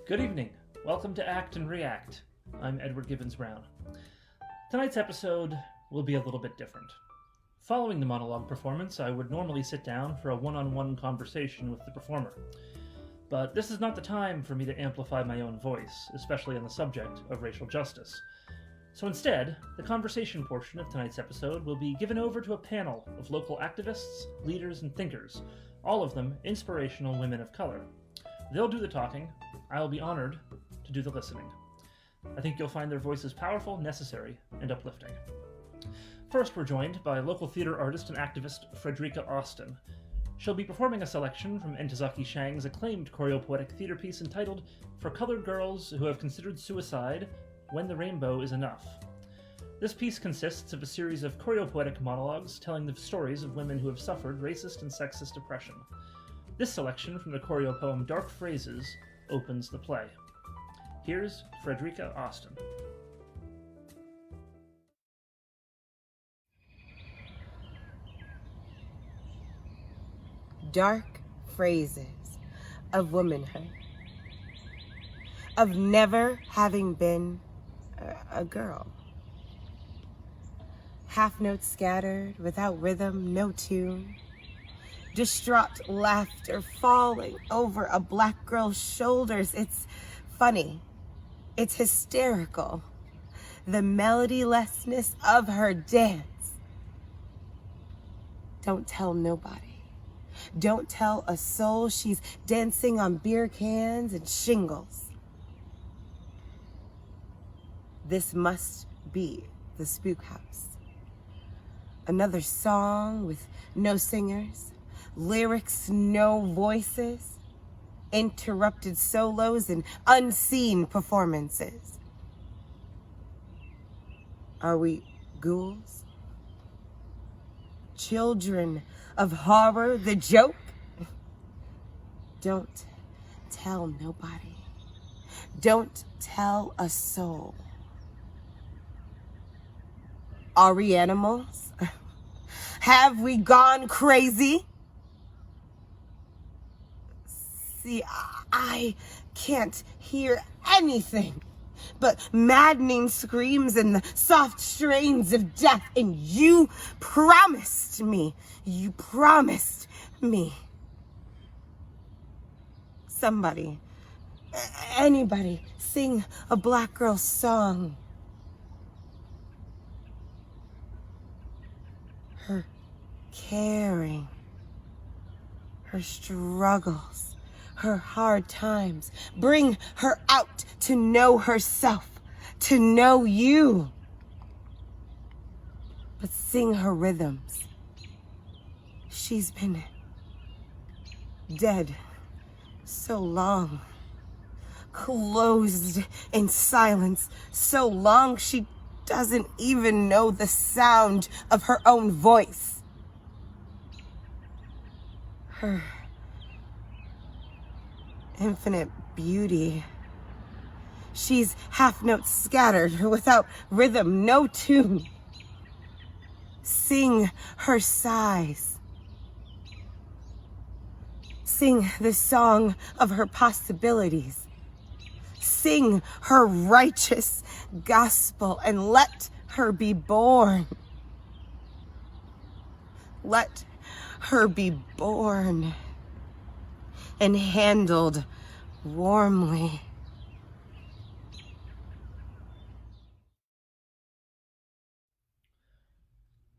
Good evening. Welcome to Act and React. I'm Edward Gibbons Brown. Tonight's episode will be a little bit different. Following the monologue performance, I would normally sit down for a one-on-one conversation with the performer. But this is not the time for me to amplify my own voice, especially on the subject of racial justice. So instead, the conversation portion of tonight's episode will be given over to a panel of local activists, leaders, and thinkers, all of them inspirational women of color. They'll do the talking. I'll be honored to do the listening. I think you'll find their voices powerful, necessary, and uplifting. First, we're joined by local theater artist and activist Fredrica Austin. She'll be performing a selection from Ntozake Shange's acclaimed choreopoetic theater piece entitled For Colored Girls Who Have Considered Suicide When the Rainbow Is Enough. This piece consists of a series of choreopoetic monologues telling the stories of women who have suffered racist and sexist oppression. This selection from the choreo poem Dark Phrases opens the play. Here's Fredrica Austin. Dark phrases of womanhood, of never having been a girl. Half notes scattered, without rhythm, no tune. Distraught laughter falling over a black girl's shoulders. It's funny. It's hysterical. The melodylessness of her dance. Don't tell nobody. Don't tell a soul she's dancing on beer cans and shingles. This must be the Spook House. Another song with no singers, lyrics, no voices, interrupted solos and unseen performances. Are we ghouls? Children of horror, the joke? Don't tell nobody. Don't tell a soul. Are we animals? Have we gone crazy? See, I can't hear anything but maddening screams and the soft strains of death. And you promised me. Somebody, anybody, sing a black girl song. Her caring, her struggles, her hard times. Bring her out to know herself, to know you. But sing her rhythms. She's been dead so long, closed in silence so long she doesn't even know the sound of her own voice. Her infinite beauty. She's half notes scattered, without rhythm, no tune. Sing her sighs. Sing the song of her possibilities. Sing her righteous gospel and let her be born. Let her be born and handled warmly.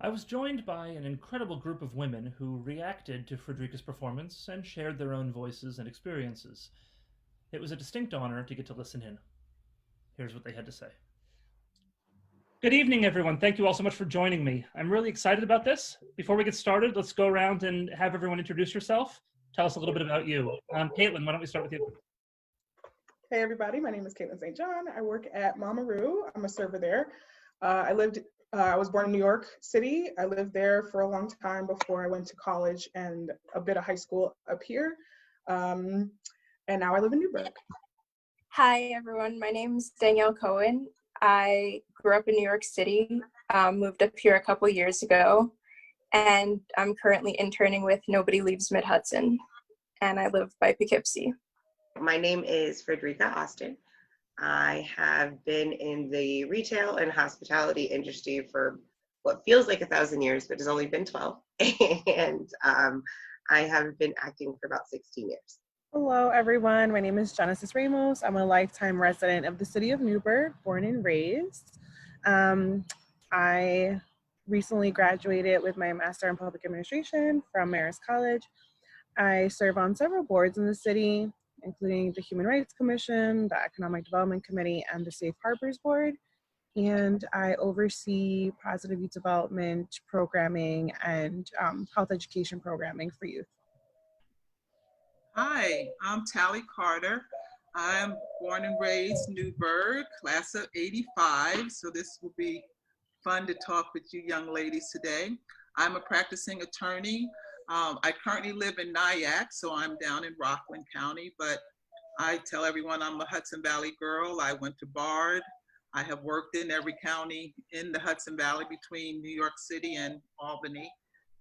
I was joined by an incredible group of women who reacted to Fredrica's performance and shared their own voices and experiences. It was a distinct honor to get to listen in. Here's what they had to say. Good evening, everyone. Thank you all so much for joining me. I'm really excited about this. Before we get started, let's go around and have everyone introduce yourself. Tell us a little bit about you. Caitlin, why don't we start with you? Hey everybody, my name is Caitlin St. John. I work at Mama Roo. I'm a server there. I was born in New York City. I lived there for a long time before I went to college and a bit of high school up here. And now I live in Newburgh. Hi everyone, my name is Danielle Cohen. I grew up in New York City, moved up here a couple years ago, and I'm currently interning with Nobody Leaves Mid-Hudson, and I live by Poughkeepsie. My name is Fredrica Austin. I have been in the retail and hospitality industry for what feels like 1,000 years, but has only been 12. And I have been acting for about 16 years. Hello, everyone. My name is Genesis Ramos. I'm a lifetime resident of the city of Newburgh, born and raised. I recently graduated with my Master in Public Administration from Marist College. I serve on several boards in the city, including the Human Rights Commission, the Economic Development Committee, and the Safe Harbors Board. And I oversee positive youth development programming and health education programming for youth. Hi, I'm Tally Carter. I'm born and raised Newburgh, class of 85. So this will be fun to talk with you young ladies today. I'm a practicing attorney. I currently live in Nyack, so I'm down in Rockland County, but I tell everyone I'm a Hudson Valley girl. I went to Bard. I have worked in every county in the Hudson Valley between New York City and Albany.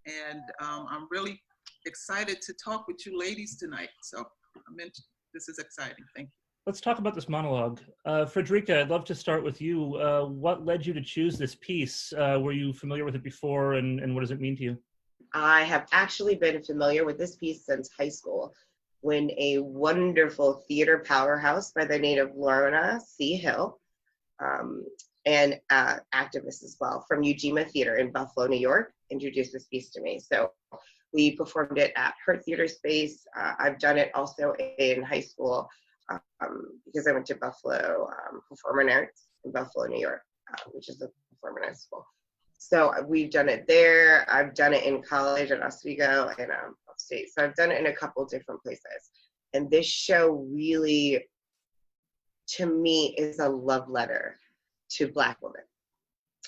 And I'm really excited to talk with you ladies tonight. So this is exciting. Thank you. Let's talk about this monologue. Fredrica, I'd love to start with you. What led you to choose this piece? Were you familiar with it before, and what does it mean to you? I have actually been familiar with this piece since high school, when a wonderful theater powerhouse by the name of Lorna C. Hill, and activist as well from Ujima Theater in Buffalo, New York, introduced this piece to me. So we performed it at her theater space. I've done it also in high school because I went to Buffalo Performing Arts in Buffalo, New York, which is a performing arts school. So we've done it there. I've done it in college at Oswego and upstate. So I've done it in a couple different places. And this show really, to me, is a love letter to Black women.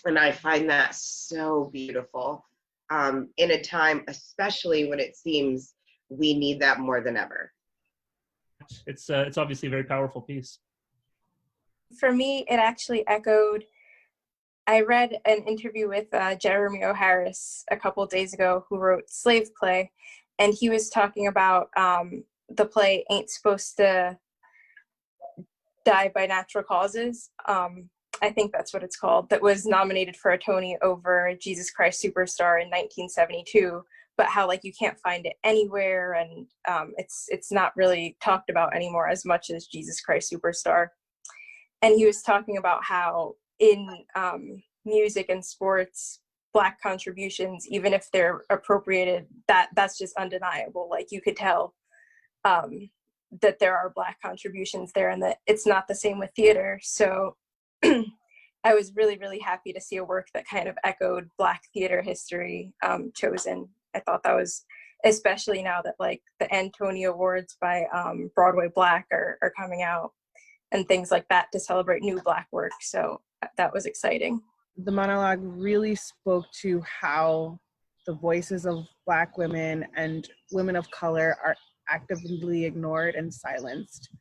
And I find that so beautiful in a time, especially when it seems we need that more than ever. It's obviously a very powerful piece. For me, it actually echoed. I read an interview with Jeremy O. Harris a couple days ago, who wrote Slave Play, and he was talking about the play Ain't Supposed to Die by Natural Causes. I think that's what it's called, that was nominated for a Tony over Jesus Christ Superstar in 1972, but how like you can't find it anywhere, and it's not really talked about anymore as much as Jesus Christ Superstar. And he was talking about how in music and sports, Black contributions, even if they're appropriated, that's just undeniable. Like you could tell that there are Black contributions there, and that it's not the same with theater. So I was really, really happy to see a work that kind of echoed Black theater history chosen. I thought that was, especially now that like the Antonio Awards by Broadway Black are coming out and things like that to celebrate new Black work. So that was exciting. The monologue really spoke to how the voices of Black women and women of color are actively ignored and silenced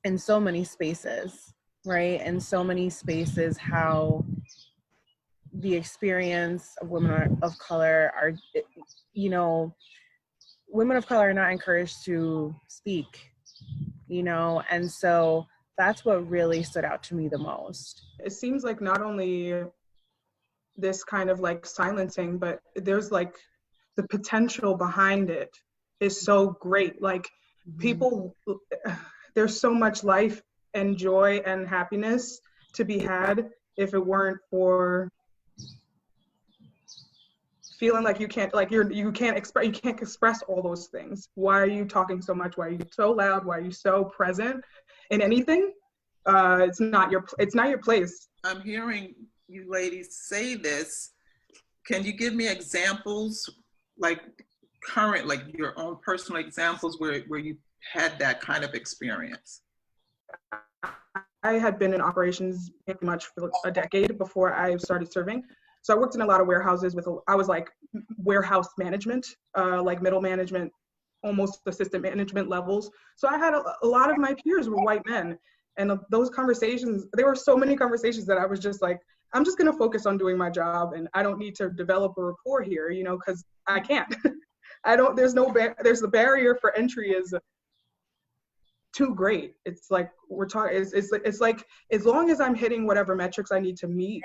in so many spaces, right? In so many spaces, how the experience of women of color are, women of color are not encouraged to speak, and so that's what really stood out to me the most. It seems like not only this kind of like silencing, but there's like the potential behind it is so great. Like people, there's so much life and joy and happiness to be had if it weren't for feeling like you can't express all those things. Why are you talking so much? Why are you so loud? Why are you so present in anything? It's not your place. I'm hearing you ladies say this. Can you give me examples, like current, like your own personal examples where you had that kind of experience? I had been in operations pretty much for a decade before I started serving. So I worked in a lot of warehouses I was like warehouse management, like middle management, almost assistant management levels. So I had a lot of my peers were white men. And those conversations, there were so many conversations that I was just like, I'm just gonna focus on doing my job and I don't need to develop a rapport here, because I can't. there's the barrier for entry is too great. It's like we're talking, it's like, as long as I'm hitting whatever metrics I need to meet,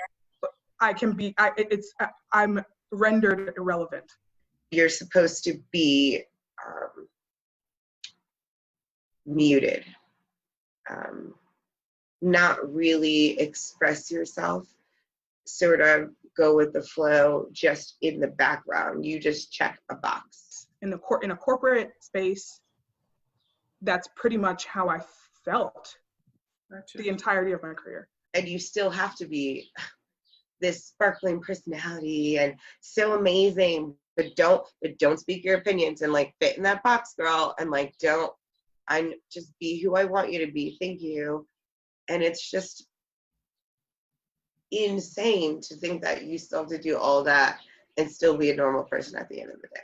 I'm rendered irrelevant. You're supposed to be muted, not really express yourself, sort of go with the flow, just in the background. You just check a box. In a corporate space, that's pretty much how I felt the entirety of my career. And you still have to be this sparkling personality and so amazing, but don't speak your opinions and like fit in that box, girl, and like I'm just be who I want you to be. Thank you. And it's just insane to think that you still have to do all that and still be a normal person at the end of the day.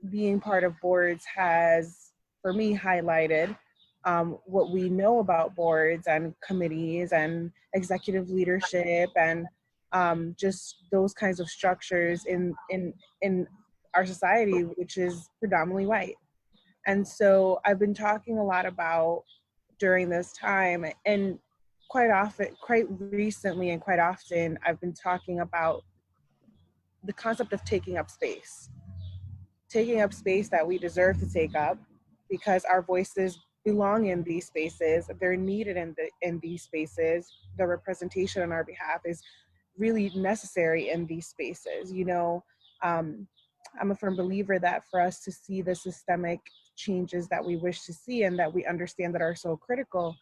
Being part of boards has, for me, highlighted what we know about boards and committees and executive leadership and just those kinds of structures in our society, which is predominantly white. And so I've been talking a lot about during this time, and quite recently and quite often, I've been talking about the concept of taking up space that we deserve to take up, because our voices belong in these spaces. They're needed in these spaces. The representation on our behalf is really necessary in these spaces. You know, I'm a firm believer that for us to see the systemic changes that we wish to see and that we understand that are so critical,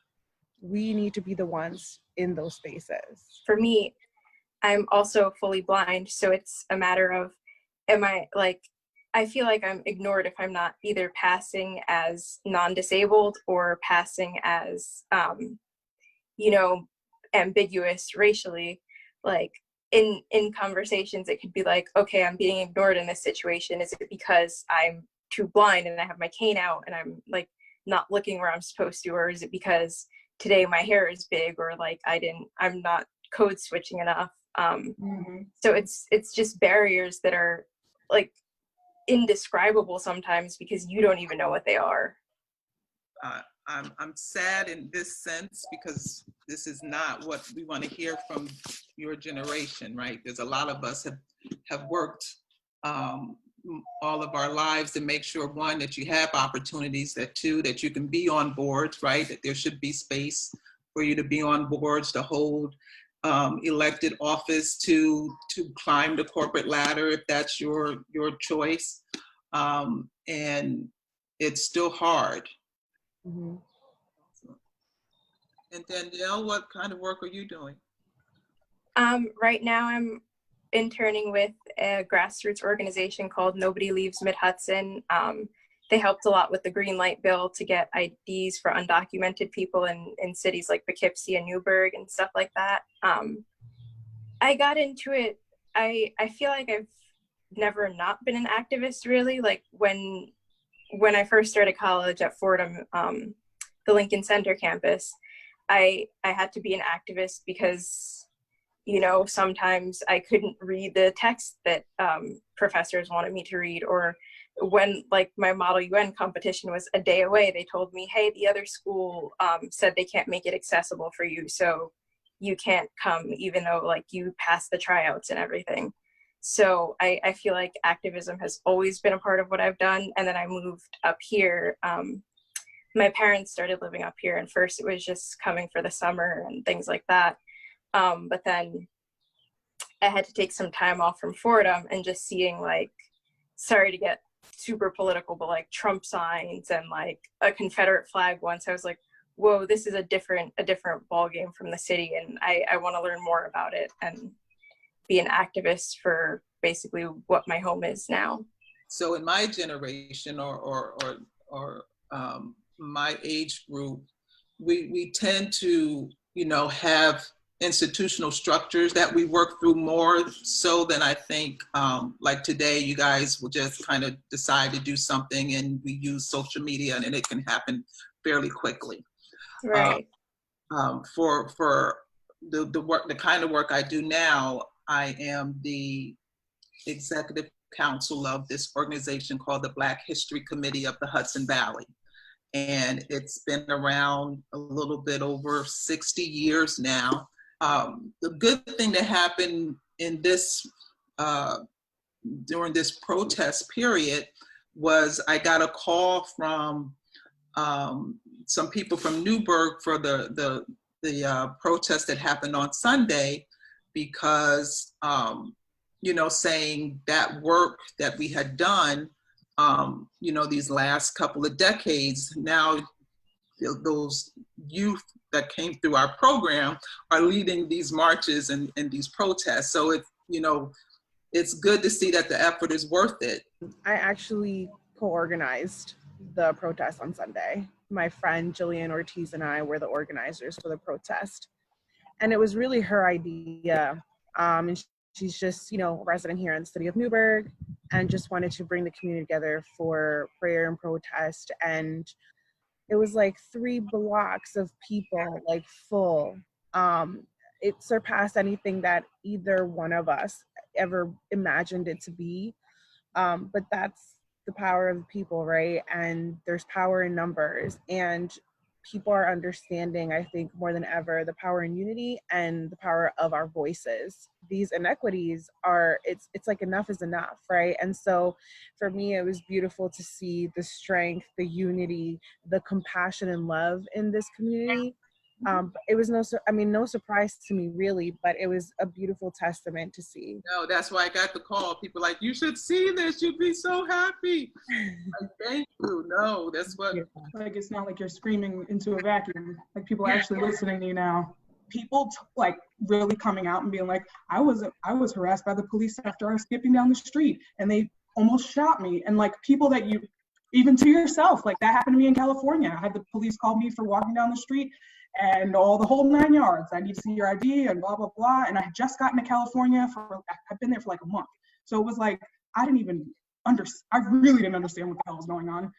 we need to be the ones in those spaces. For me, I'm also fully blind, so it's a matter of, I feel like I'm ignored if I'm not either passing as non-disabled or passing as, ambiguous racially. Like in conversations, it could be like, okay, I'm being ignored in this situation. Is it because I'm too blind and I have my cane out and I'm like not looking where I'm supposed to, or is it because today my hair is big, or like I'm not code switching enough? So it's just barriers that are like indescribable sometimes because you don't even know what they are. I'm sad in this sense because this is not what we want to hear from your generation, right? There's a lot of us have worked all of our lives to make sure, one, that you have opportunities, that two, that you can be on boards, right? That there should be space for you to be on boards, to hold elected office, to climb the corporate ladder if that's your choice. And it's still hard. Mm-hmm. And Danielle, what kind of work are you doing? Right now I'm interning with a grassroots organization called Nobody Leaves Mid-Hudson. They helped a lot with the Green Light Bill to get IDs for undocumented people in cities like Poughkeepsie and Newburgh and stuff like that. I got into it, I feel like I've never not been an activist really. Like when I first started college at Fordham, the Lincoln Center campus, I had to be an activist because, you know, sometimes I couldn't read the text that professors wanted me to read, or when like my Model UN competition was a day away, they told me, hey, the other school said they can't make it accessible for you, so you can't come even though like you passed the tryouts and everything. So I feel like activism has always been a part of what I've done. And then I moved up here. My parents started living up here, and first it was just coming for the summer and things like that. But then I had to take some time off from Fordham and just seeing like, sorry to get super political, but like Trump signs and like a Confederate flag once, I was like, whoa, this is a different ball game from the city. And I want to learn more about it and be an activist for basically what my home is now. So in my generation or my age group, we tend to, you know, have institutional structures that we work through more so than I think like today you guys will just kind of decide to do something and we use social media and it can happen fairly quickly. Right. For the work, the kind of work I do now, I am the executive council of this organization called the Black History Committee of the Hudson Valley. And it's been around a little bit over 60 years now. The good thing that happened in this, during this protest period was I got a call from some people from Newburgh for the protest that happened on Sunday, because, you know, saying that work that we had done, you know, these last couple of decades, now those youth that came through our program are leading these marches and these protests. So it, you know, it's good to see that the effort is worth it. I actually co-organized the protest on Sunday. My friend Jillian Ortiz and I were the organizers for the protest. And it was really her idea. And she's just, you know, a resident here in the city of Newburgh, and just wanted to bring the community together for prayer and protest. And it was like 3 blocks of people, like full. It surpassed anything that either one of us ever imagined it to be. But that's the power of people, right? And there's power in numbers, and people are understanding, I think, more than ever, the power in unity and the power of our voices. These inequities are, it's like enough is enough, right? And so for me, it was beautiful to see the strength, the unity, the compassion and love in this community. It was no surprise to me, really, but it was a beautiful testament to see. No, that's why I got the call. People like, you should see this. You'd be so happy. Like, thank you. No, that's what. Like, it's not like you're screaming into a vacuum. Like, people are actually listening to you now. People like really coming out and being like, I was harassed by the police after I was skipping down the street and they almost shot me. And like people that you, even to yourself, like that happened to me in California. I had the police call me for walking down the street and the whole 9 yards. I need to see your ID and blah, blah, blah. And I had just gotten to California I've been there for like a month. So it was like, I really didn't understand what the hell was going on.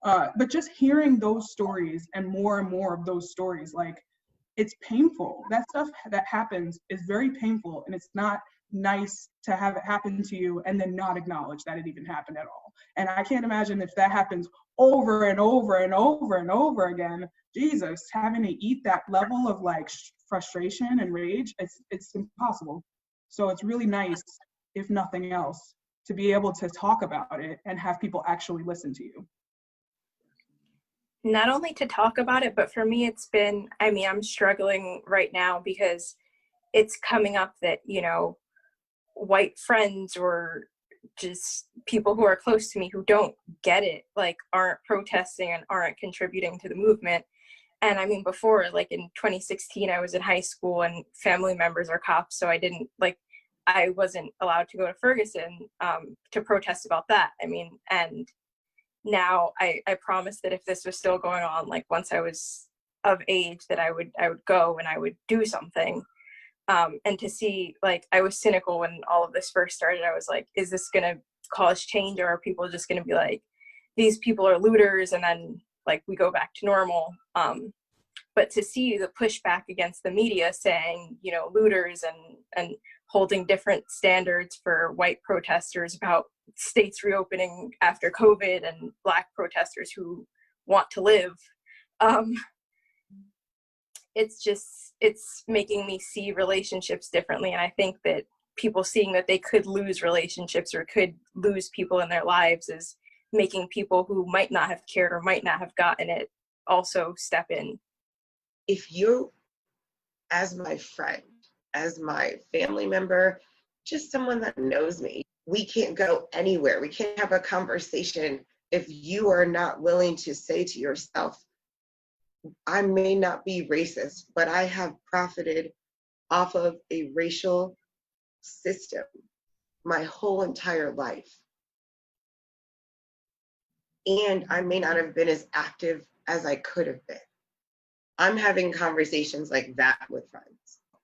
But just hearing those stories and more of those stories, like it's painful. That stuff that happens is very painful, and it's not nice to have it happen to you and then not acknowledge that it even happened at all. And I can't imagine if that happens over and over and over and over again. Jesus, having to eat that level of like frustration and rage, it's impossible. So it's really nice, if nothing else, to be able to talk about it and have people actually listen to you. Not only to talk about it, but for me, it's been, I mean, I'm struggling right now because it's coming up that, you know, white friends or just people who are close to me who don't get it, like aren't protesting and aren't contributing to the movement. And I mean, before, like in 2016, I was in high school and family members are cops. So I wasn't allowed to go to Ferguson to protest about that. I mean, and now I promised that if this was still going on, like once I was of age, that I would go and I would do something. And to see, like, I was cynical when all of this first started. I was like, is this going to cause change, or are people just going to be like, these people are looters, and then like we go back to normal? But to see the pushback against the media saying, you know, looters and holding different standards for white protesters about states reopening after COVID and Black protesters who want to live, it's making me see relationships differently. And I think that people seeing that they could lose relationships or could lose people in their lives is making people who might not have cared or might not have gotten it also step in. If you, as my friend, as my family member, just someone that knows me, we can't go anywhere. We can't have a conversation if you are not willing to say to yourself, I may not be racist, but I have profited off of a racial system my whole entire life. And I may not have been as active as I could have been. I'm having conversations like that with friends.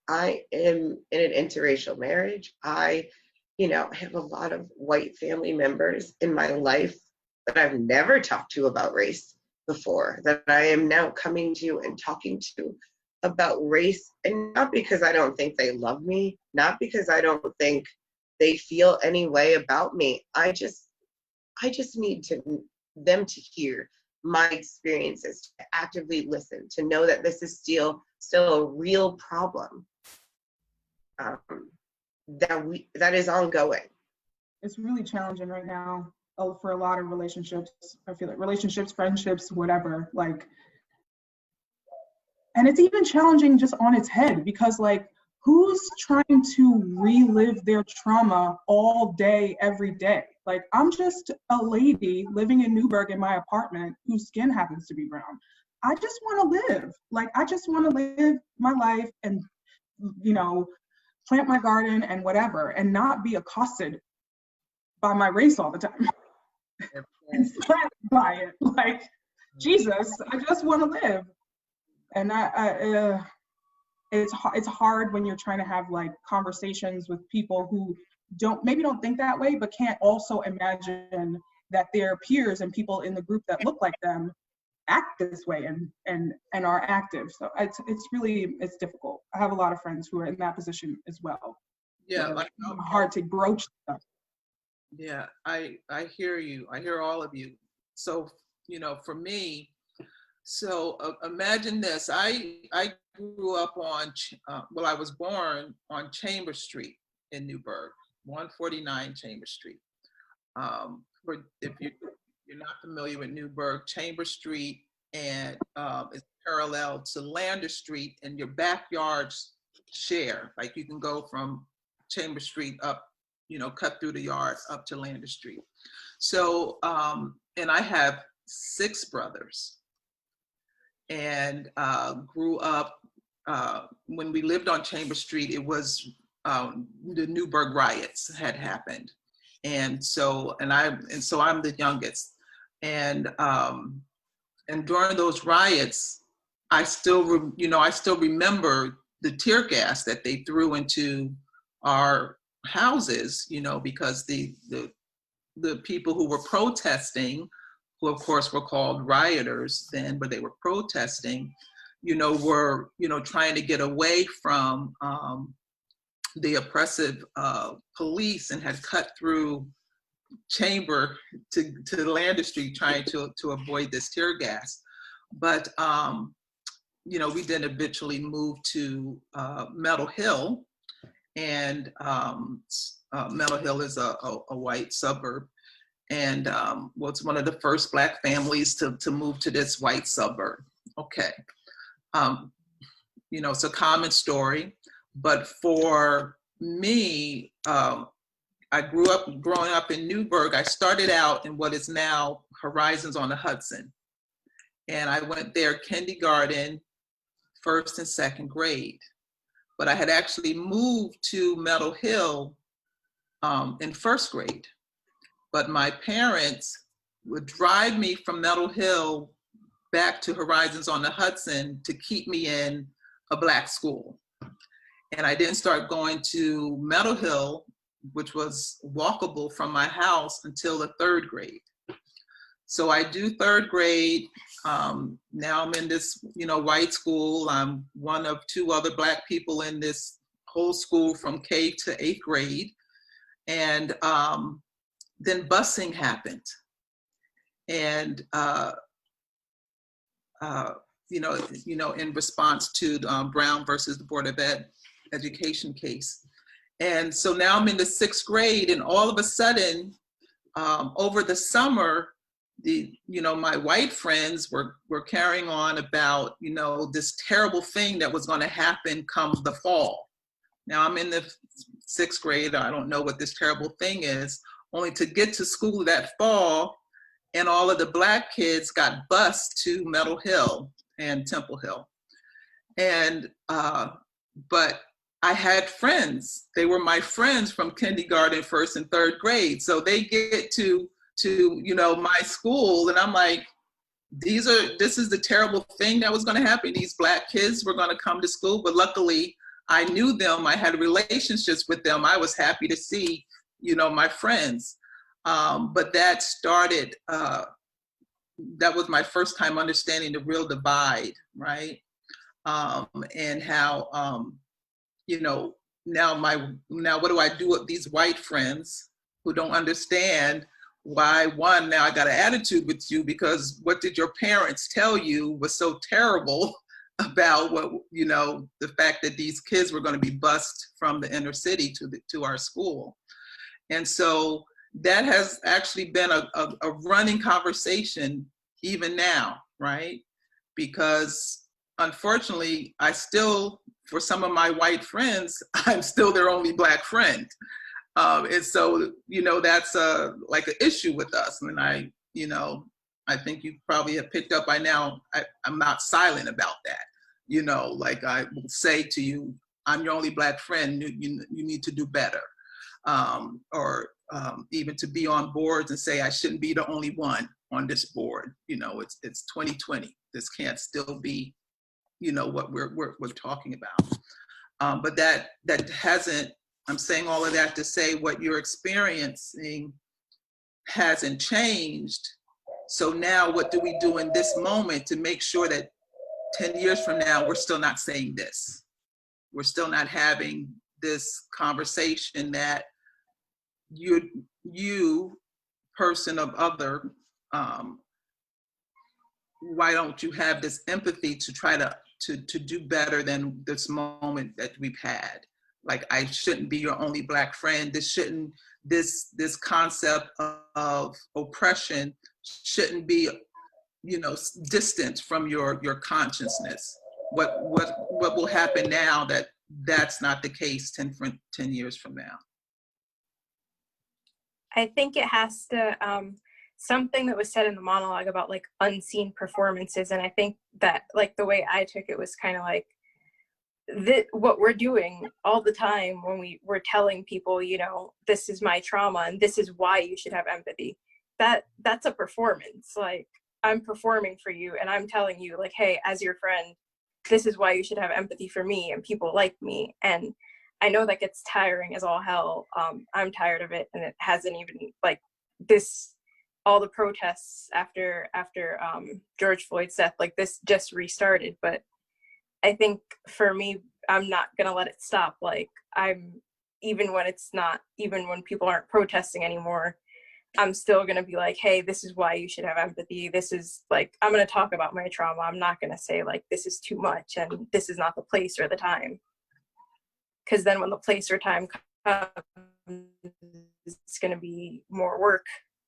I am in an interracial marriage. I have a lot of white family members in my life that I've never talked to about race before, that I am now coming to and talking to about race. And not because I don't think they love me, not because I don't think they feel any way about me, I just need them to hear my experiences, to actively listen, to know that this is still a real problem that is ongoing. It's really challenging right now for a lot of relationships. I feel like relationships, friendships, whatever, like, and it's even challenging just on its head, because like, who's trying to relive their trauma all day, every day? Like, I'm just a lady living in Newburgh in my apartment whose skin happens to be brown. I just want to live. Like, I just want to live my life and, you know, plant my garden and whatever, and not be accosted by my race all the time and threatened by it. Like, Jesus, I just want to live. And it's hard when you're trying to have like conversations with people who maybe don't think that way, but can't also imagine that their peers and people in the group that look like them act this way and are active. So it's difficult. I have a lot of friends who are in that position as well. Yeah, so like hard to broach stuff. Yeah, I hear you. I hear all of you. So, you know, for me, so imagine this. I grew up on, I was born on Chambers Street in Newburgh, 149 Chambers Street. If you're not familiar with Newburgh, Chambers Street and it's parallel to Lander Street, and your backyards share. Like, you can go from Chambers Street up, you know, cut through the yard up to Lander Street. So, and I have 6 brothers, and grew up, when we lived on Chambers Street, it was the Newburgh riots had happened. And so I'm the youngest. And during those riots, I still remember the tear gas that they threw into our houses, you know, because the people who were protesting, who of course were called rioters then, but they were protesting, you know, were, you know, trying to get away from the oppressive police, and had cut through Chamber to Lander Street trying to avoid this tear gas. But, you know, we then eventually moved to Meadow Hill, and Meadow Hill is a white suburb, and was one of the first Black families to move to this white suburb. Okay, you know, it's a common story, but for me, growing up in Newburgh, I started out in what is now Horizons on the Hudson. And I went there kindergarten, 1st and 2nd grade. But I had actually moved to Meadow Hill in 1st grade. But my parents would drive me from Meadow Hill back to Horizons on the Hudson to keep me in a Black school. And I didn't start going to Meadow Hill, which was walkable from my house, until the 3rd grade. So I do 3rd grade. Now I'm in this, you know, white school. I'm one of 2 other Black people in this whole school from K to 8th grade. And then busing happened. And, you know, in response to Brown versus the Board of Education case. And so now I'm in the 6th grade, and all of a sudden, over the summer, my white friends were carrying on about, you know, this terrible thing that was going to happen come the fall. Now I'm in the 6th grade. I don't know what this terrible thing is, only to get to school that fall, and all of the Black kids got bused to Meadow Hill and Temple Hill. And, but I had friends. They were my friends from kindergarten, 1st and 3rd grade. So they get to you know, my school, and I'm like, this is the terrible thing that was going to happen. These Black kids were going to come to school, but luckily I knew them. I had relationships with them. I was happy to see, you know, my friends. But that started, that was my first time understanding the real divide, right? And how, you know, now what do I do with these white friends who don't understand why, one, now I got an attitude with you because what did your parents tell you was so terrible about what, the fact that these kids were going to be bused from the inner city to our school. And so that has actually been a running conversation even now, right? Because unfortunately, for some of my white friends, I'm still their only Black friend. And so, that's like an issue with us. And I think you probably have picked up by now, I'm not silent about that. Like I will say to you, I'm your only Black friend, you need to do better. Or even to be on boards and say, I shouldn't be the only one on this board. It's 2020. This can't still be, what we're talking about. But that hasn't, I'm saying all of that to say what you're experiencing hasn't changed. So now what do we do in this moment to make sure that 10 years from now, we're still not saying this? We're still not having this conversation that you person of other, why don't you have this empathy to try to do better than this moment that we've had? Like, I shouldn't be your only Black friend. This concept of oppression shouldn't be, distant from your consciousness. What will happen now that's not the case 10 years from now? I think it has to, something that was said in the monologue about like unseen performances. And I think that like the way I took it was kind of like, what we're doing all the time when we're telling people, this is my trauma and this is why you should have empathy. That's a performance. Like, I'm performing for you and I'm telling you like, hey, as your friend, this is why you should have empathy for me and people like me. And I know that gets tiring as all hell. I'm tired of it, and it hasn't even like this. All the protests after George Floyd's death, like this just restarted. But I think for me, I'm not gonna let it stop. Like even when people aren't protesting anymore, I'm still gonna be like, hey, this is why you should have empathy. This is like, I'm gonna talk about my trauma. I'm not gonna say like this is too much and this is not the place or the time. Because then when the place or time comes, it's going to be more work.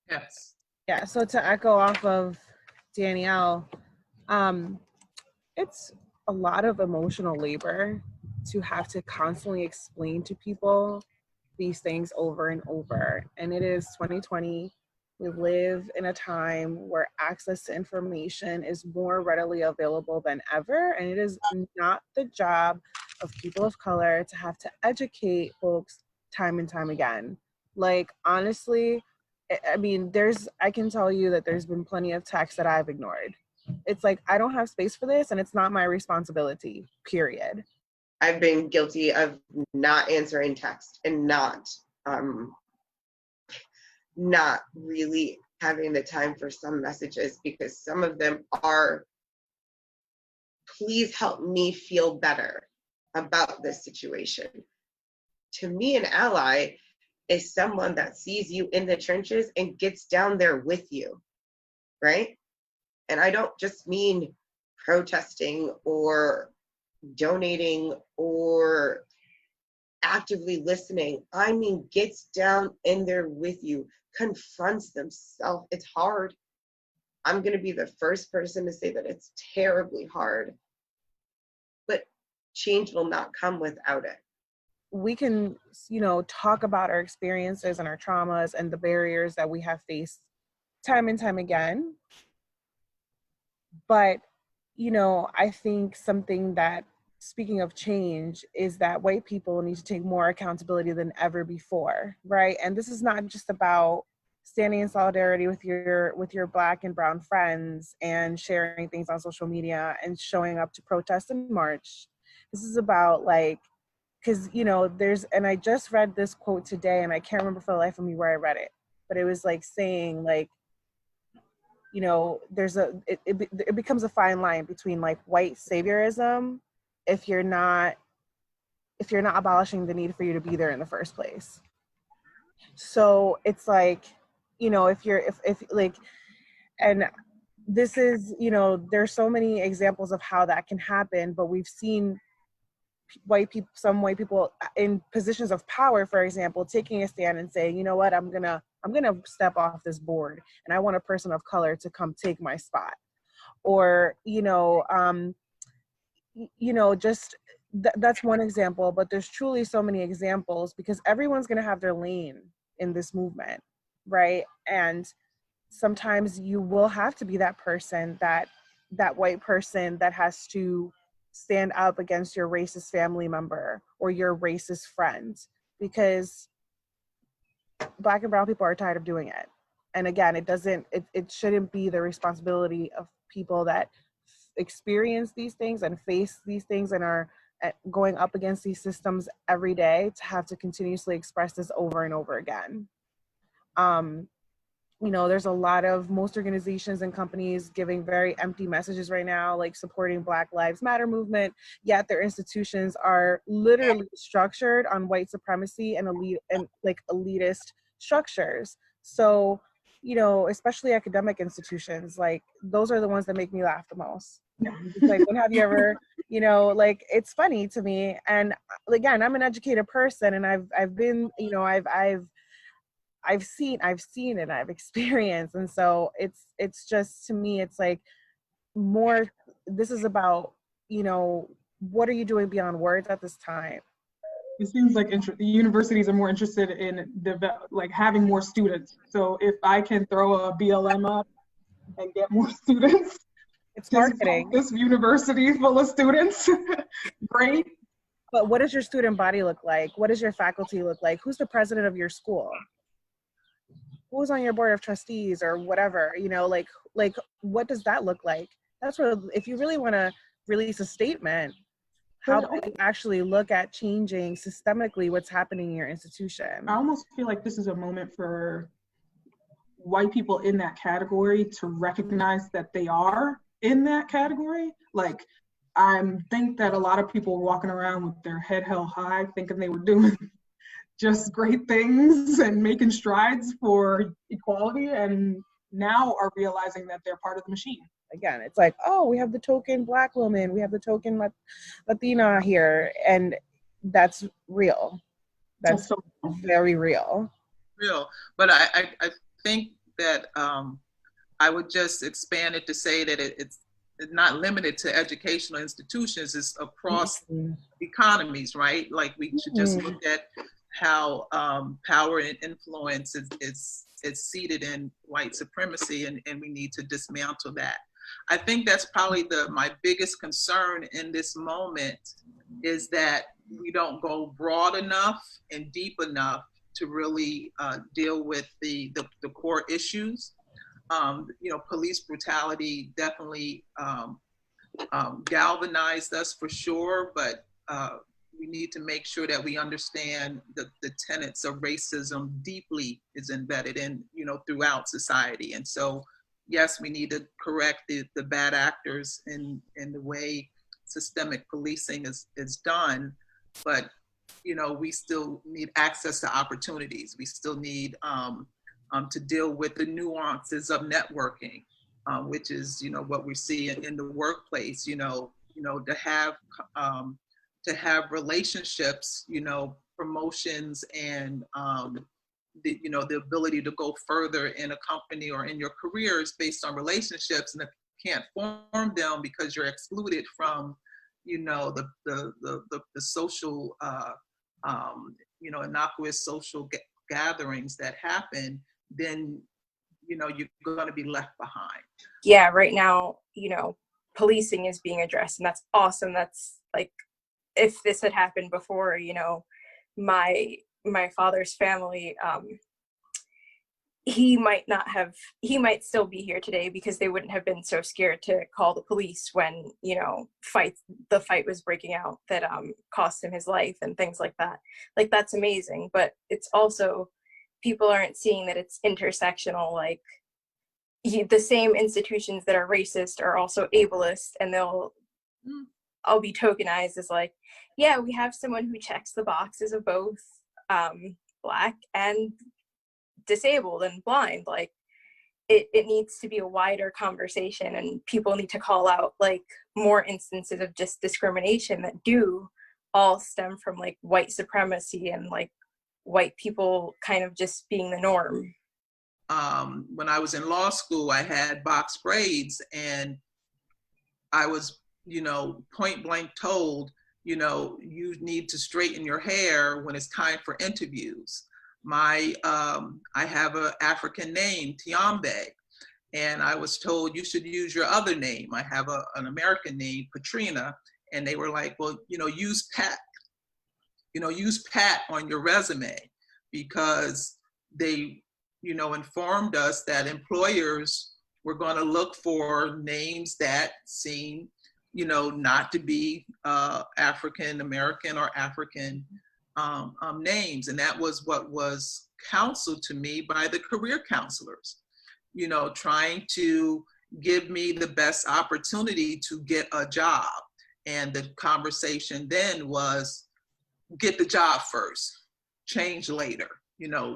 Yes. Yeah, so to echo off of Danielle, it's a lot of emotional labor to have to constantly explain to people these things over and over. And it is 2020. We live in a time where access to information is more readily available than ever. And it is not the job of people of color to have to educate folks time and time again. Like, honestly, I mean, I can tell you that there's been plenty of texts that I've ignored. It's like, I don't have space for this and it's not my responsibility, period. I've been guilty of not answering text and not really having the time for some messages, because some of them are, please help me feel better about this situation. To me, an ally is someone that sees you in the trenches and gets down there with you, right? And I don't just mean protesting or donating or actively listening. I mean, gets down in there with you, confronts themselves. It's hard. I'm going to be the first person to say that it's terribly hard, but change will not come without it. We can, talk about our experiences and our traumas and the barriers that we have faced time and time again. But, I think something that, speaking of change, is that white people need to take more accountability than ever before, right? And this is not just about standing in solidarity with your Black and brown friends and sharing things on social media and showing up to protest and march. This is about because and I just read this quote today and I can't remember for the life of me where I read it, but it was saying there's it becomes a fine line between white saviorism if you're not if you're not abolishing the need for you to be there in the first place. So it's like, you know, if like, and this is, you know, there's so many examples of how that can happen, but we've seen some white people in positions of power, for example, taking a stand and saying, you know what, I'm gonna step off this board, and I want a person of color to come take my spot. Or, just that's one example, but there's truly so many examples, because everyone's gonna have their lane in this movement, right? And sometimes you will have to be that person, that white person that has to stand up against your racist family member or your racist friend, because Black and brown people are tired of doing it. And again, it shouldn't be the responsibility of people that experience these things and face these things and are going up against these systems every day to have to continuously express this over and over again. There's a lot of most organizations and companies giving very empty messages right now, like supporting Black Lives Matter movement, yet their institutions are literally structured on white supremacy and elitist structures. So, especially academic institutions, like those are the ones that make me laugh the most. Like, when have you ever, it's funny to me. And again, I'm an educated person, and I've been, I've seen it, I've experienced. And so it's just, to me, it's like more, this is about, what are you doing beyond words at this time? It seems like the universities are more interested in having more students. So if I can throw a BLM up and get more students, it's marketing. This university full of students, great. But what does your student body look like? What does your faculty look like? Who's the president of your school? Who's on your board of trustees or whatever? Like what does that look like? That's what, if you really want to release a statement, how do you actually look at changing systemically what's happening in your institution? I almost feel like this is a moment for white people in that category to recognize that they are in that category. Like, I think that a lot of people were walking around with their head held high, thinking they were doing just great things and making strides for equality, and now are realizing that they're part of the machine. Again, it's like, oh, we have the token Black woman, we have the token Latina here, and that's real. That's so very real. But I think that I would just expand it to say that it's not limited to educational institutions, it's across economies, right? Like, we should just look at how power and influence is seated in white supremacy, and we need to dismantle that. I think that's probably my biggest concern in this moment, is that we don't go broad enough and deep enough to really deal with the core issues. Police brutality definitely galvanized us for sure, but we need to make sure that we understand the tenets of racism deeply is embedded in, throughout society. And so, yes, we need to correct the bad actors in the way systemic policing is done, but, we still need access to opportunities. We still need to deal with the nuances of networking, which is, what we see in the workplace, to have relationships, promotions, and the ability to go further in a company or in your careers based on relationships. And if you can't form them because you're excluded from, the social, innocuous social gatherings that happen, then, you're going to be left behind. Yeah, right now, policing is being addressed, and that's awesome. That's like, if this had happened before, my father's family, he might still be here today, because they wouldn't have been so scared to call the police when, the fight was breaking out that cost him his life and things like that. Like, that's amazing. But it's also, people aren't seeing that it's intersectional. Like, the same institutions that are racist are also ableist, and they'll I'll be tokenized as like, yeah, we have someone who checks the boxes of both Black and disabled and blind. Like, it needs to be a wider conversation, and people need to call out like more instances of just discrimination that do all stem from like white supremacy and like white people kind of just being the norm. When I was in law school, I had box braids, and I was, point blank told, you need to straighten your hair when it's time for interviews. I have an African name, Tiambe, and I was told you should use your other name. I have an American name, Patrina, and they were like, well, use Pat. Use Pat on your resume, because they, informed us that employers were going to look for names that seem, not to be African American or African names. And that was what was counseled to me by the career counselors, trying to give me the best opportunity to get a job. And the conversation then was, get the job first, change later,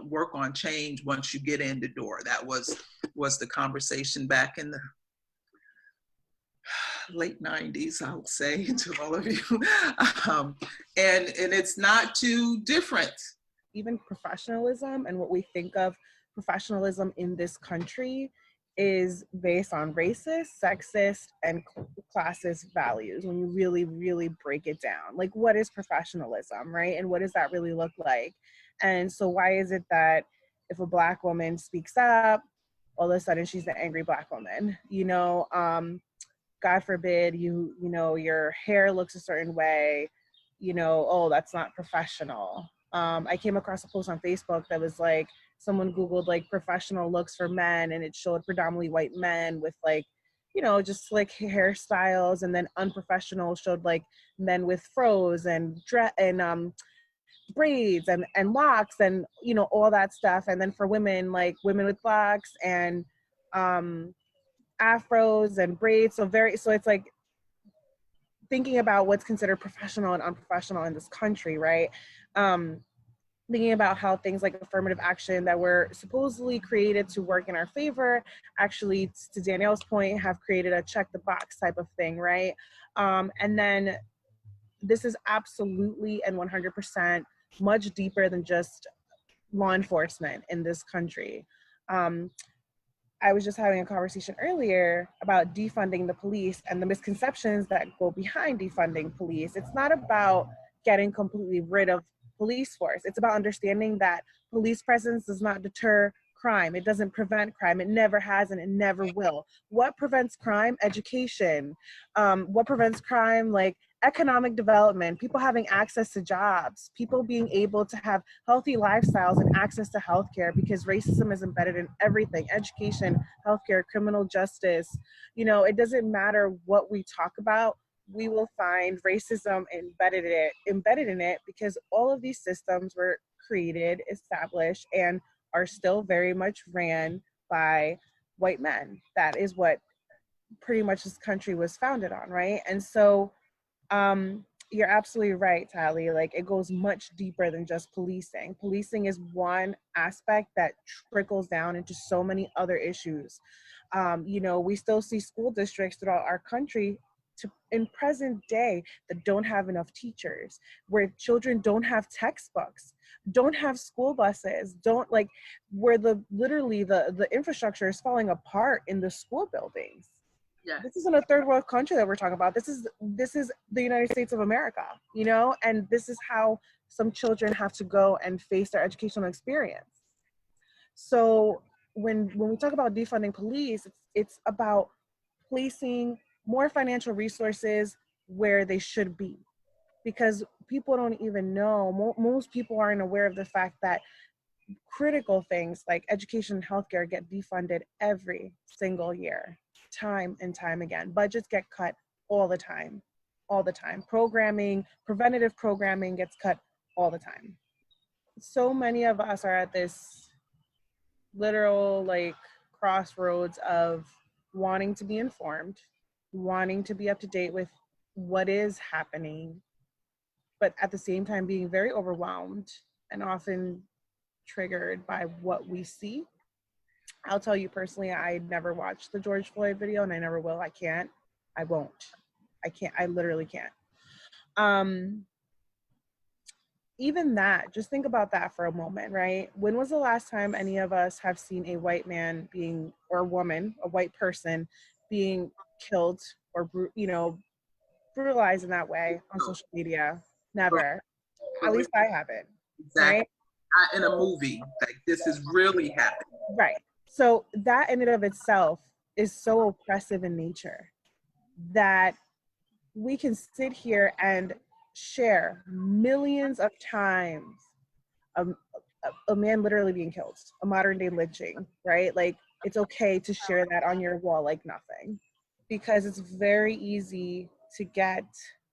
work on change once you get in the door. That was the conversation back in the late 90s, I would say, to all of you. And it's not too different. Even professionalism and what we think of professionalism in this country is based on racist, sexist, and classist values when you really, really break it down. Like, what is professionalism, right? And what does that really look like? And so why is it that if a Black woman speaks up, all of a sudden she's the angry Black woman? God forbid your hair looks a certain way, oh, that's not professional. I came across a post on Facebook that was like, someone Googled like professional looks for men, and it showed predominantly white men with like, just like hairstyles, and then unprofessional showed like men with fros and braids and locks and, all that stuff. And then for women, like women with locks and afros and braids. So it's like thinking about what's considered professional and unprofessional in this country, right? Thinking about how things like affirmative action that were supposedly created to work in our favor, actually, to Danielle's point, have created a check the box type of thing, right? And then this is absolutely and 100% much deeper than just law enforcement in this country. I was just having a conversation earlier about defunding the police and the misconceptions that go behind defunding police. It's not about getting completely rid of police force. It's about understanding that police presence does not deter crime. It doesn't prevent crime. It never has and it never will. What prevents crime? Education. What prevents crime? Like economic development, people having access to jobs, people being able to have healthy lifestyles and access to healthcare, because racism is embedded in everything: education, healthcare, criminal justice. It doesn't matter what we talk about, we will find racism embedded in it, because all of these systems were created, established, and are still very much ran by white men. That is what pretty much this country was founded on, right? And so you're absolutely right, Tally. Like, it goes much deeper than just policing. Policing is one aspect that trickles down into so many other issues. We still see school districts throughout our country in present day that don't have enough teachers, where children don't have textbooks, don't have school buses, where the infrastructure is falling apart in the school buildings. Yeah. This isn't a third world country that we're talking about. This is the United States of America, and this is how some children have to go and face their educational experience. So when we talk about defunding police, it's about placing more financial resources where they should be, because people don't even know, most people aren't aware of the fact that critical things like education and healthcare get defunded every single year, time and time again. Budgets get cut all the time. Programming, preventative programming gets cut all the time. So many of us are at this literal crossroads of wanting to be informed, wanting to be up to date with what is happening, but at the same time being very overwhelmed and often triggered by what we see. I'll tell you personally, I never watched the George Floyd video, and I never will. I can't. I won't. I can't. I literally can't. Even that, just think about that for a moment, right? When was the last time any of us have seen a white man being, or woman, a white person being killed or, brutalized in that way on social media? Never. At least I haven't. Exactly. Right? Not in a movie. Like, this is really happening. Right. So that in and of itself is so oppressive in nature that we can sit here and share millions of times a man literally being killed, a modern day lynching, right? Like, it's okay to share that on your wall like nothing, because it's very easy to get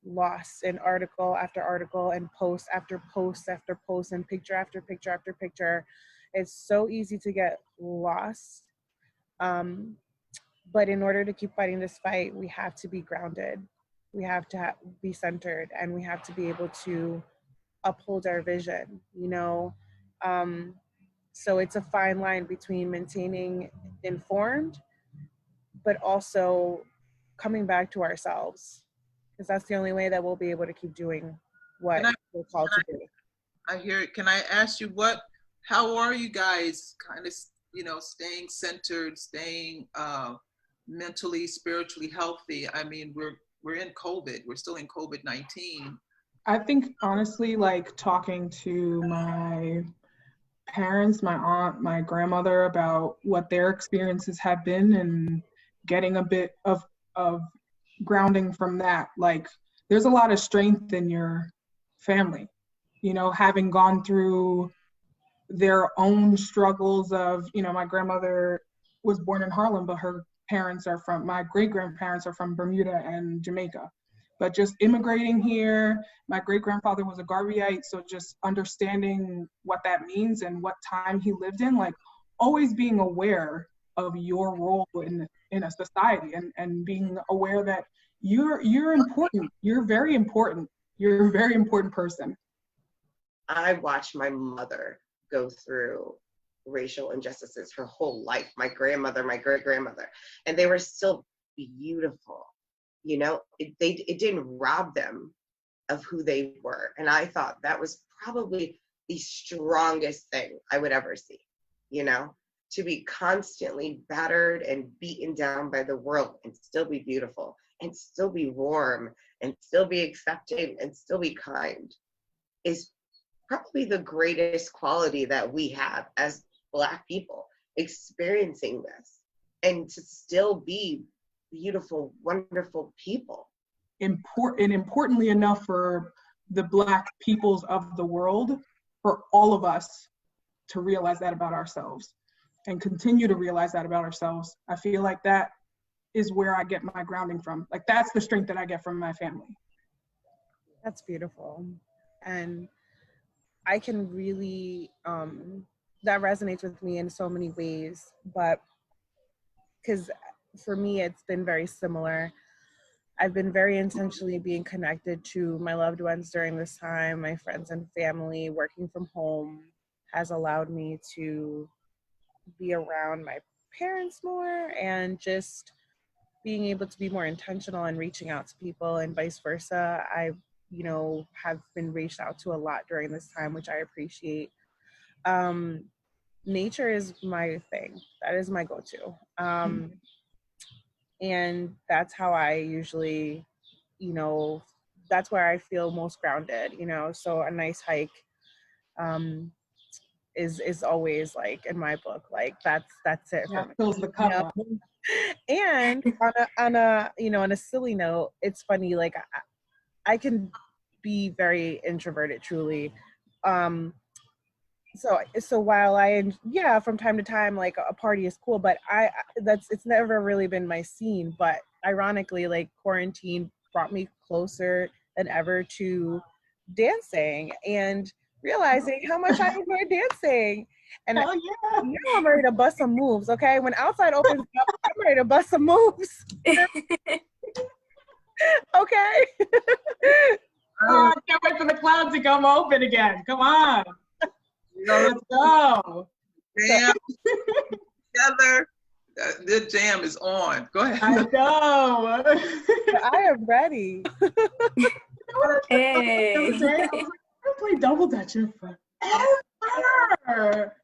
lost in article after article and post after post after post and picture after picture after picture. It's so easy to get lost. But in order to keep fighting this fight, we have to be grounded. We have to be centered, and we have to be able to uphold our vision, So it's a fine line between maintaining informed, but also coming back to ourselves, because that's the only way that we'll be able to keep doing what we're called to do. I hear it. Can I ask you how are you guys kind of, staying centered, staying mentally, spiritually healthy? I mean, we're in COVID. We're still in COVID-19. I think honestly, like talking to my parents, my aunt, my grandmother about what their experiences have been and getting a bit of grounding from that. Like, there's a lot of strength in your family, having gone through their own struggles of, my grandmother was born in Harlem, but her parents are my great-grandparents are from Bermuda and Jamaica. But just immigrating here, my great-grandfather was a Garveyite, so just understanding what that means and what time he lived in, like always being aware of your role in a society and being aware that you're important. You're very important. You're a very important person. I watched my mother go through racial injustices her whole life, my grandmother, my great-grandmother, and they were still beautiful. It didn't rob them of who they were. And I thought that was probably the strongest thing I would ever see, to be constantly battered and beaten down by the world and still be beautiful and still be warm and still be accepting and still be kind is probably the greatest quality that we have as Black people experiencing this, and to still be beautiful, wonderful people. Importantly enough for the Black peoples of the world, for all of us to realize that about ourselves and continue to realize that about ourselves. I feel like that is where I get my grounding from. Like, that's the strength that I get from my family. That's beautiful. And I can really, that resonates with me in so many ways, but because for me, it's been very similar. I've been very intentionally being connected to my loved ones during this time. My friends and family. Working from home has allowed me to be around my parents more, and just being able to be more intentional and reaching out to people, and vice versa. I, have been reached out to a lot during this time, which I appreciate. Nature is my thing. That is my go-to. And that's how I usually, that's where I feel most grounded, so a nice hike is always, like, in my book, like that's it for me. Fills the cup up. And on a silly note, it's funny, like I can be very introverted, truly. So while from time to time, like, a party is cool, but it's never really been my scene. But ironically, like, quarantine brought me closer than ever to dancing and realizing how much I enjoy dancing. And now I'm ready to bust some moves. Okay, when outside opens up, I'm ready to bust some moves. Okay. Oh, I can't wait for the clouds to come open again. Come on. Let's go. Jam together. The jam is on. Go ahead. I know. I am ready. Hey. I was like, I'm gonna play double dutch in forever. Oh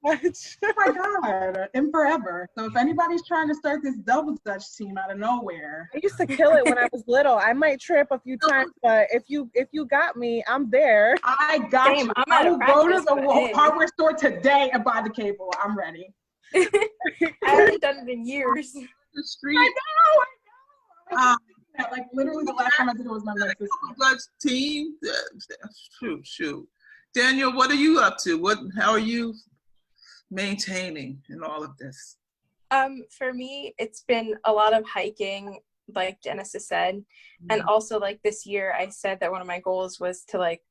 my God, in forever. So if anybody's trying to start this double dutch team out of nowhere, I used to kill it when I was little. I might trip a few times, but if you got me, I'm there. I got Same, you. I'm I out of will go to practice, but the hey. hardware store today and buy the cable. I'm ready. I haven't done it in years. The street. I know. Like literally the last time I did it was my little sister. Dutch team. Shoot. Daniel, what are you up to? How are you maintaining in all of this? For me, it's been a lot of hiking, like Genesis said. And also like this year, I said that one of my goals was to like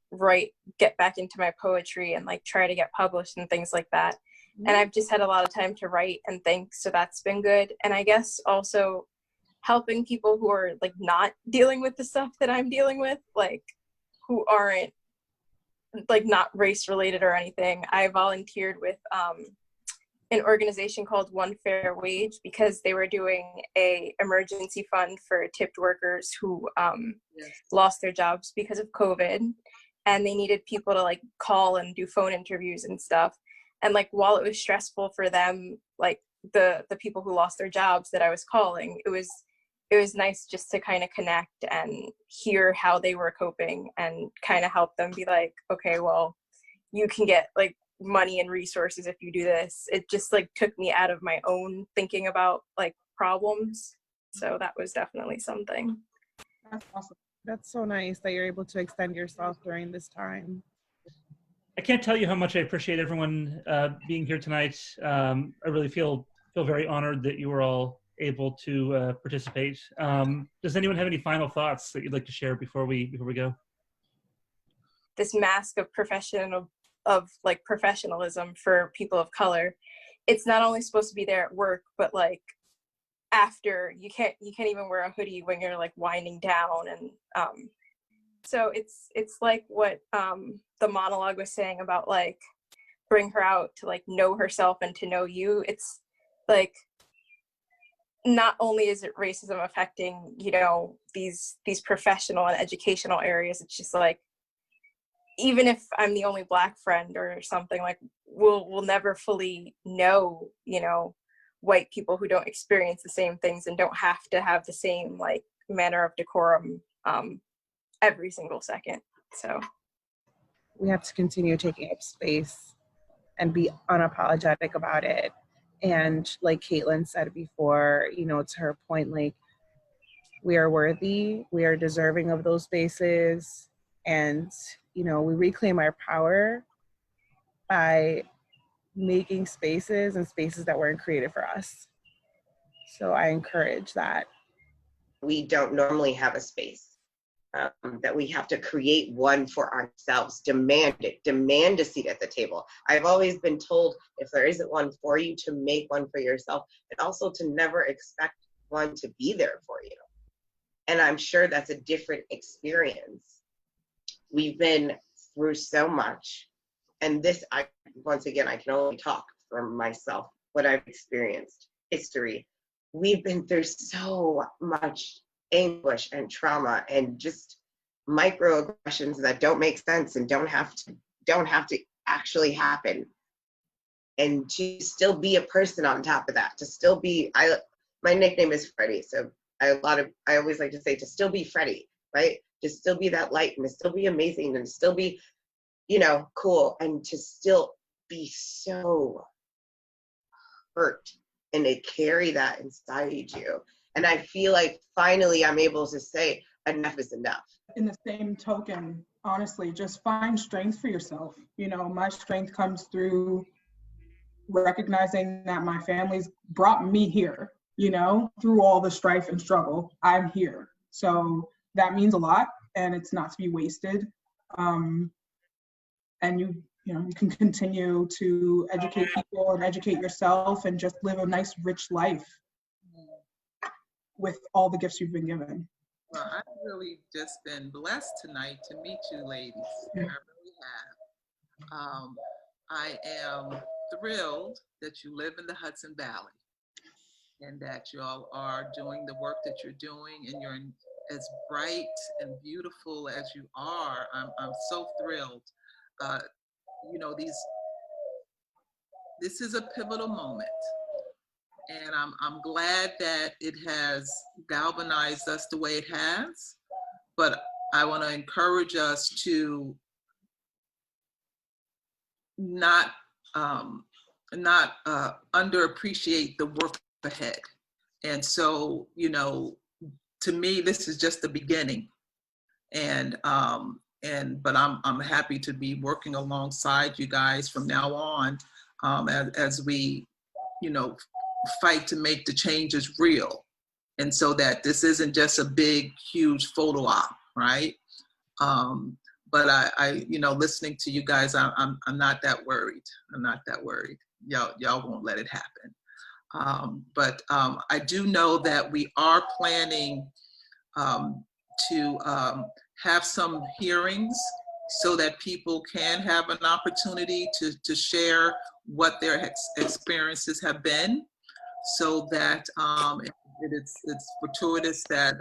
get back into my poetry and like try to get published and things like that. And I've just had a lot of time to write and think, so that's been good. And I guess also helping people who are like not dealing with the stuff that I'm dealing with, like who aren't like not race related or anything. I volunteered with an organization called One Fair Wage because they were doing a emergency fund for tipped workers who lost their jobs because of COVID, and they needed people to like call and do phone interviews and stuff. And like while it was stressful for them, like the people who lost their jobs that I was calling, it was nice just to kind of connect and hear how they were coping and kind of help them be like, okay, well, you can get like money and resources if you do this. It just like took me out of my own thinking about like problems. So that was definitely something. That's awesome. That's so nice that you're able to extend yourself during this time. I can't tell you how much I appreciate everyone being here tonight. I really feel very honored that you were all able to participate. Does anyone have any final thoughts that you'd like to share before we go? This mask of professionalism for people of color, it's not only supposed to be there at work, but like after, you can't even wear a hoodie when you're like winding down. And so it's like what the monologue was saying about like bring her out to like know herself and to know you. It's like not only is it racism affecting, you know, these professional and educational areas, it's just like, even if I'm the only Black friend or something, like we'll never fully know, you know, white people who don't experience the same things and don't have to have the same like manner of decorum every single second. So we have to continue taking up space and be unapologetic about it. And like Caitlin said before, you know, to her point, like we are worthy, we are deserving of those spaces, and you know, we reclaim our power by making spaces and spaces that weren't created for us. So I encourage that. We don't normally have a space, that we have to create one for ourselves, demand a seat at the table. I've always been told if there isn't one for you, to make one for yourself, and also to never expect one to be there for you. And I'm sure that's a different experience. We've been through so much, and this, once again, I can only talk for myself, what I've experienced, history. We've been through so much anguish and trauma and just microaggressions that don't make sense and don't have to actually happen. And to still be a person on top of that, to still be, my nickname is Freddie, so I always like to say to still be Freddie, right? To still be that light and to still be amazing and to still be, you know, cool, and to still be so hurt and to carry that inside you. And I feel like finally I'm able to say enough is enough. In the same token, honestly, just find strength for yourself. You know, my strength comes through recognizing that my family's brought me here, you know, through all the strife and struggle, I'm here. So that means a lot, and it's not to be wasted. And you can continue to educate people and educate yourself and just live a nice, rich life with all the gifts you've been given. Well, I've really just been blessed tonight to meet you ladies. I really have. I am thrilled that you live in the Hudson Valley and that you all are doing the work that you're doing, and you're as bright and beautiful as you are. I'm so thrilled. Uh, you know, this is a pivotal moment, and I'm glad that it has galvanized us the way it has. But I want to encourage us to not underappreciate the work ahead. And so, you know, to me, this is just the beginning. And but I'm happy to be working alongside you guys from now on, as we, you know, fight to make the changes real. And so that this isn't just a big, huge photo op, right? But I, you know, listening to you guys, I'm not that worried. I'm not that worried. Y'all won't let it happen. But I do know that we are planning to have some hearings so that people can have an opportunity to share what their experiences have been, so that it's fortuitous that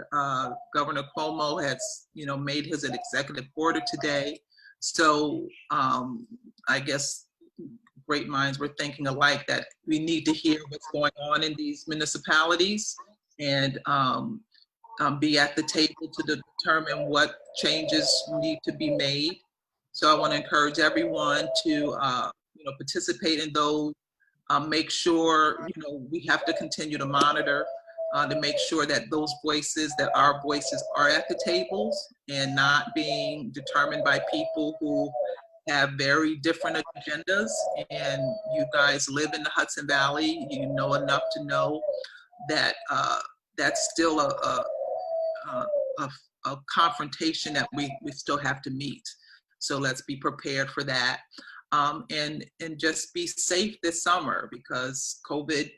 Governor Cuomo has, you know, made his an executive order today. So I guess great minds were thinking alike, that we need to hear what's going on in these municipalities and be at the table to determine what changes need to be made. So I want to encourage everyone to you know, participate in those. Make sure, you know, we have to continue to monitor to make sure that those voices, that our voices are at the tables and not being determined by people who have very different agendas. And you guys live in the Hudson Valley, you know enough to know that that's still a confrontation that we still have to meet. So let's be prepared for that. And just be safe this summer, because COVID,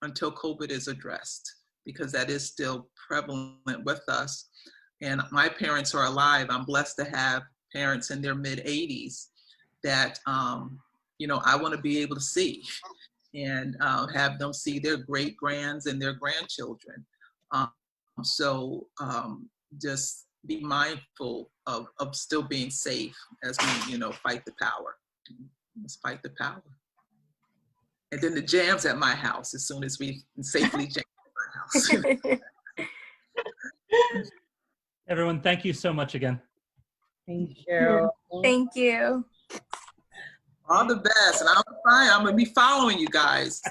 until COVID is addressed, because that is still prevalent with us. And my parents are alive. I'm blessed to have parents in their mid-80s that, you know, I want to be able to see and have them see their great grands and their grandchildren. So just be mindful of still being safe as we, you know, fight the power. Let's fight the power. And then the jams at my house as soon as we safely jam at my house. Everyone, thank you so much again. Thank you. Thank you. All the best. And I'm going to be following you guys.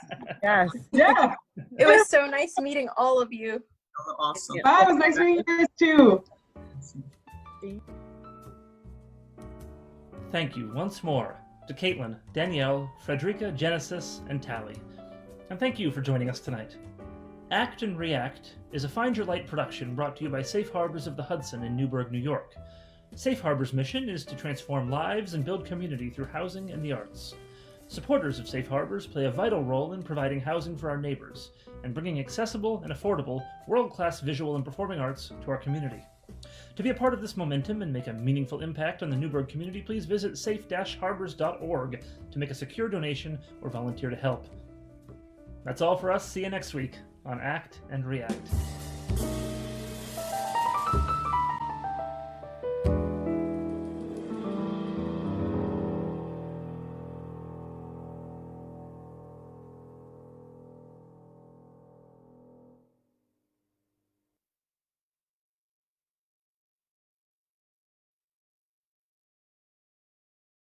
Yes. Yeah. It was so nice meeting all of you. Awesome. Bye. It was nice meeting you guys too. Thank you once more to Caitlin, Danielle, Fredrica, Genesis, and Tally. And thank you for joining us tonight. Act and React is a Find Your Light production brought to you by Safe Harbors of the Hudson in Newburgh, New York. Safe Harbors' mission is to transform lives and build community through housing and the arts. Supporters of Safe Harbors play a vital role in providing housing for our neighbors and bringing accessible and affordable, world-class visual and performing arts to our community. To be a part of this momentum and make a meaningful impact on the Newburgh community, please visit safe-harbors.org to make a secure donation or volunteer to help. That's all for us. See you next week on Act and React.